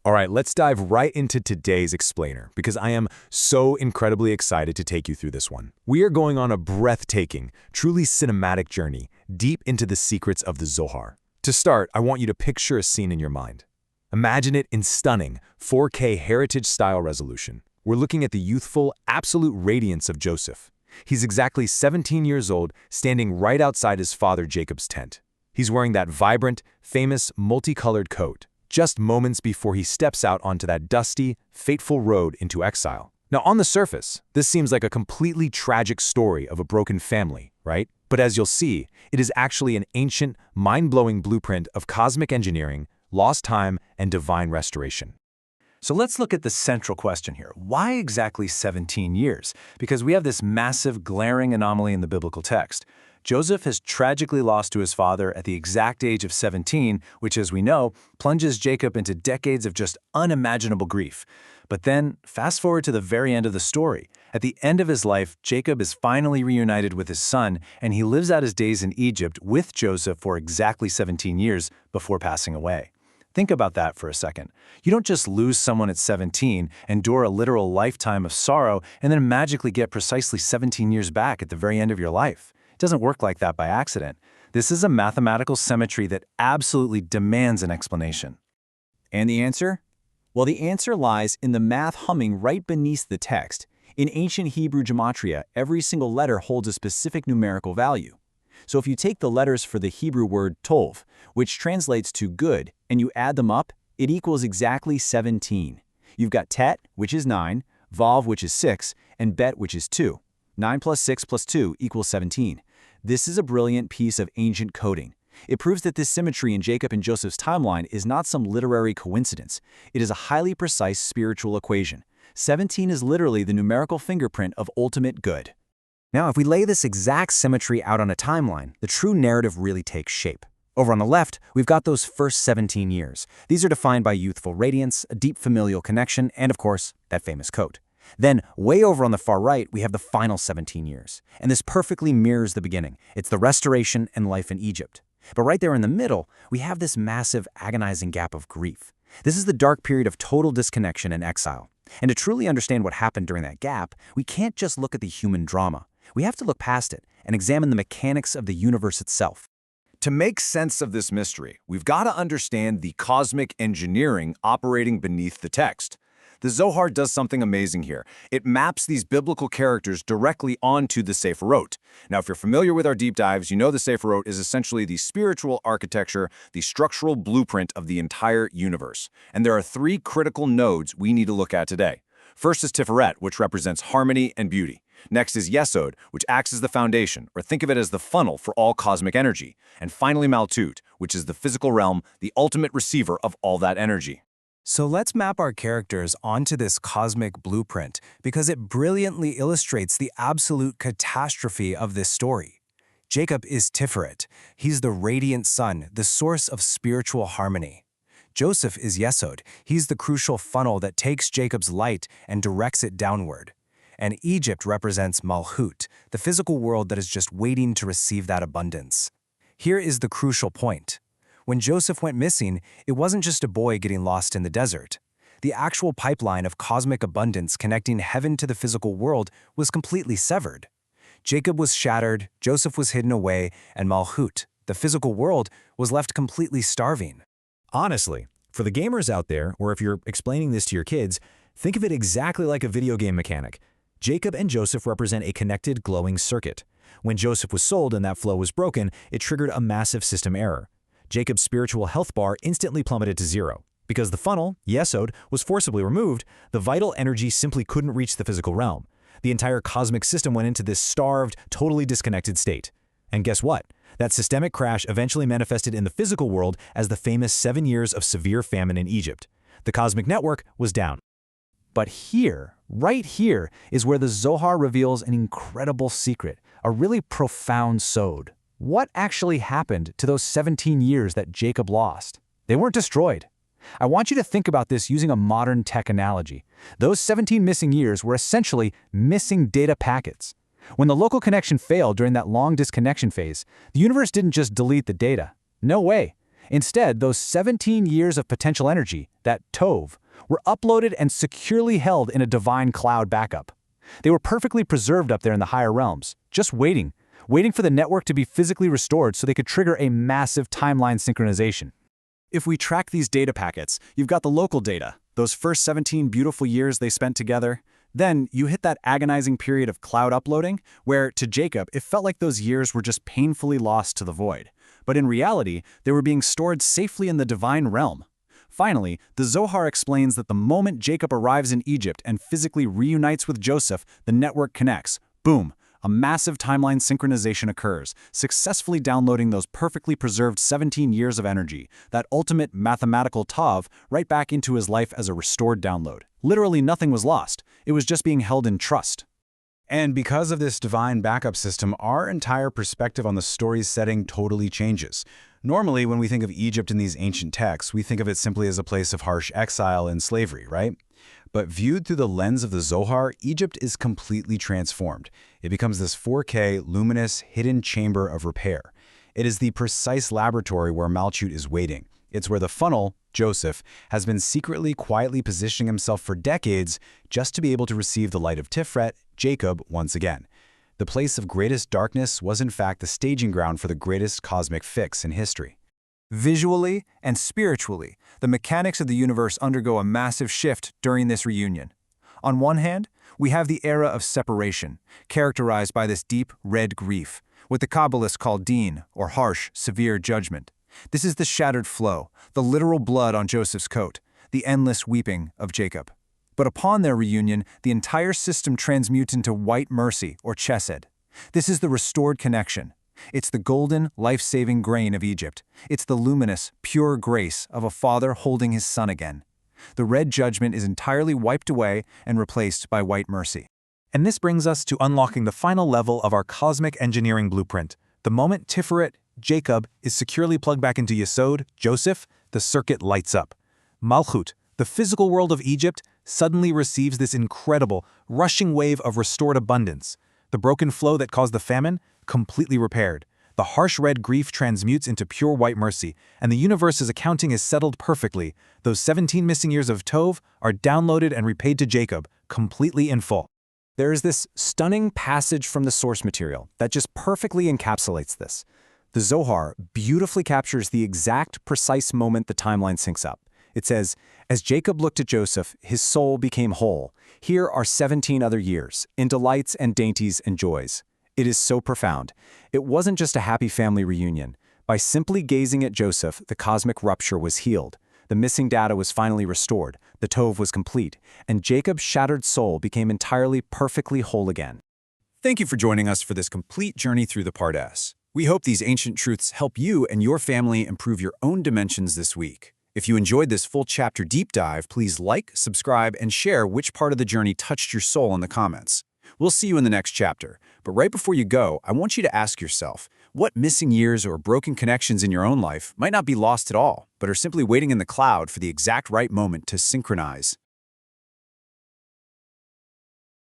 All right, let's dive right into today's explainer because I am so incredibly excited to take you through this one. We are going on a breathtaking, truly cinematic journey deep into the secrets of the Zohar. To start, I want you to picture a scene in your mind. Imagine it in stunning 4K heritage-style resolution. We're looking at the youthful, absolute radiance of Joseph. He's exactly 17 years old, standing right outside his father Jacob's tent. He's wearing that vibrant, famous, multicolored coat, just moments before he steps out onto that dusty, fateful road into exile. Now, on the surface, this seems like a completely tragic story of a broken family, right? But as you'll see, it is actually an ancient, mind-blowing blueprint of cosmic engineering, lost time, and divine restoration. So let's look at the central question here. Why exactly 17 years? Because we have this massive, glaring anomaly in the biblical text. Joseph has tragically lost to his father at the exact age of 17, which, as we know, plunges Jacob into decades of just unimaginable grief. But then, fast forward to the very end of the story. At the end of his life, Jacob is finally reunited with his son, and he lives out his days in Egypt with Joseph for exactly 17 years before passing away. Think about that for a second. You don't just lose someone at 17, endure a literal lifetime of sorrow, and then magically get precisely 17 years back at the very end of your life. It doesn't work like that by accident. This is a mathematical symmetry that absolutely demands an explanation. And the answer? Well, the answer lies in the math humming right beneath the text. In ancient Hebrew Gematria, every single letter holds a specific numerical value. So if you take the letters for the Hebrew word tov, which translates to good, and you add them up, it equals exactly 17. You've got tet, which is 9, vav, which is 6, and bet, which is 2. 9 plus 6 plus 2 equals 17. This is a brilliant piece of ancient coding. It proves that this symmetry in Jacob and Joseph's timeline is not some literary coincidence. It is a highly precise spiritual equation. 17 is literally the numerical fingerprint of ultimate good. Now, if we lay this exact symmetry out on a timeline, the true narrative really takes shape. Over on the left, we've got those first 17 years. These are defined by youthful radiance, a deep familial connection, and of course, that famous coat. Then, way over on the far right, we have the final 17 years. And this perfectly mirrors the beginning. It's the restoration and life in Egypt. But right there in the middle, we have this massive, agonizing gap of grief. This is the dark period of total disconnection and exile. And to truly understand what happened during that gap, we can't just look at the human drama. We have to look past it and examine the mechanics of the universe itself. To make sense of this mystery, we've got to understand the cosmic engineering operating beneath the text. The Zohar does something amazing here. It maps these biblical characters directly onto the Sephirot. Now, if you're familiar with our deep dives, you know the Sephirot is essentially the spiritual architecture, the structural blueprint of the entire universe. And there are three critical nodes we need to look at today. First is Tiferet, which represents harmony and beauty. Next is Yesod, which acts as the foundation, or think of it as the funnel for all cosmic energy. And finally Maltut, which is the physical realm, the ultimate receiver of all that energy. So let's map our characters onto this cosmic blueprint because it brilliantly illustrates the absolute catastrophe of this story. Jacob is Tiferet. He's the radiant sun, the source of spiritual harmony. Joseph is Yesod. He's the crucial funnel that takes Jacob's light and directs it downward. And Egypt represents Malhut, the physical world that is just waiting to receive that abundance. Here is the crucial point. When Joseph went missing, it wasn't just a boy getting lost in the desert. The actual pipeline of cosmic abundance connecting heaven to the physical world was completely severed. Jacob was shattered, Joseph was hidden away, and Malhut, the physical world, was left completely starving. Honestly, for the gamers out there, or if you're explaining this to your kids, think of it exactly like a video game mechanic. Jacob and Joseph represent a connected, glowing circuit. When Joseph was sold and that flow was broken, it triggered a massive system error. Jacob's spiritual health bar instantly plummeted to zero. Because the funnel, Yesod, was forcibly removed, the vital energy simply couldn't reach the physical realm. The entire cosmic system went into this starved, totally disconnected state. And guess what? That systemic crash eventually manifested in the physical world as the famous 7 years of severe famine in Egypt. The cosmic network was down. But here, right here, is where the Zohar reveals an incredible secret, a really profound sod. What actually happened to those 17 years that Jacob lost? They weren't destroyed. I want you to think about this using a modern tech analogy. Those 17 missing years were essentially missing data packets. When the local connection failed during that long disconnection phase, the universe didn't just delete the data. No way. Instead, those 17 years of potential energy, that Tov, were uploaded and securely held in a divine cloud backup. They were perfectly preserved up there in the higher realms, just waiting for the network to be physically restored so they could trigger a massive timeline synchronization. If we track these data packets, you've got the local data, those first 17 beautiful years they spent together. Then you hit that agonizing period of cloud uploading, where, to Jacob, it felt like those years were just painfully lost to the void. But in reality, they were being stored safely in the divine realm. Finally, the Zohar explains that the moment Jacob arrives in Egypt and physically reunites with Joseph, the network connects. Boom! A massive timeline synchronization occurs, successfully downloading those perfectly preserved 17 years of energy, that ultimate mathematical Tav, right back into his life as a restored download. Literally nothing was lost. It was just being held in trust. And because of this divine backup system, our entire perspective on the story's setting totally changes. Normally, when we think of Egypt in these ancient texts, we think of it simply as a place of harsh exile and slavery, right? But viewed through the lens of the Zohar, Egypt is completely transformed. It becomes this 4K, luminous, hidden chamber of repair. It is the precise laboratory where Malchut is waiting. It's where the funnel, Joseph, has been secretly, quietly positioning himself for decades just to be able to receive the light of Tiferet, Jacob, once again. The place of greatest darkness was in fact the staging ground for the greatest cosmic fix in history. Visually and spiritually, the mechanics of the universe undergo a massive shift during this reunion. On one hand, we have the era of separation, characterized by this deep, red grief, what the Kabbalists call din, or harsh, severe judgment. This is the shattered flow, the literal blood on Joseph's coat, the endless weeping of Jacob. But upon their reunion, the entire system transmutes into white mercy, or chesed. This is the restored connection. It's the golden, life-saving grain of Egypt. It's the luminous, pure grace of a father holding his son again. The red judgment is entirely wiped away and replaced by white mercy. And this brings us to unlocking the final level of our cosmic engineering blueprint. The moment Tiferet, Jacob, is securely plugged back into Yesod, Joseph, the circuit lights up. Malchut, the physical world of Egypt, suddenly receives this incredible, rushing wave of restored abundance. The broken flow that caused the famine, completely repaired. The harsh red grief transmutes into pure white mercy, and the universe's accounting is settled perfectly. Those 17 missing years of Tov are downloaded and repaid to Jacob, completely in full. There is this stunning passage from the source material that just perfectly encapsulates this. The Zohar beautifully captures the exact, precise moment the timeline syncs up. It says, "As Jacob looked at Joseph, his soul became whole. Here are 17 other years, in delights and dainties and joys." It is so profound. It wasn't just a happy family reunion. By simply gazing at Joseph, the cosmic rupture was healed. The missing data was finally restored, the Tov was complete, and Jacob's shattered soul became entirely perfectly whole again. Thank you for joining us for this complete journey through the Pardes. We hope these ancient truths help you and your family improve your own dimensions this week. If you enjoyed this full chapter deep dive, please like, subscribe, and share which part of the journey touched your soul in the comments. We'll see you in the next chapter. But right before you go, I want you to ask yourself, what missing years or broken connections in your own life might not be lost at all, but are simply waiting in the cloud for the exact right moment to synchronize?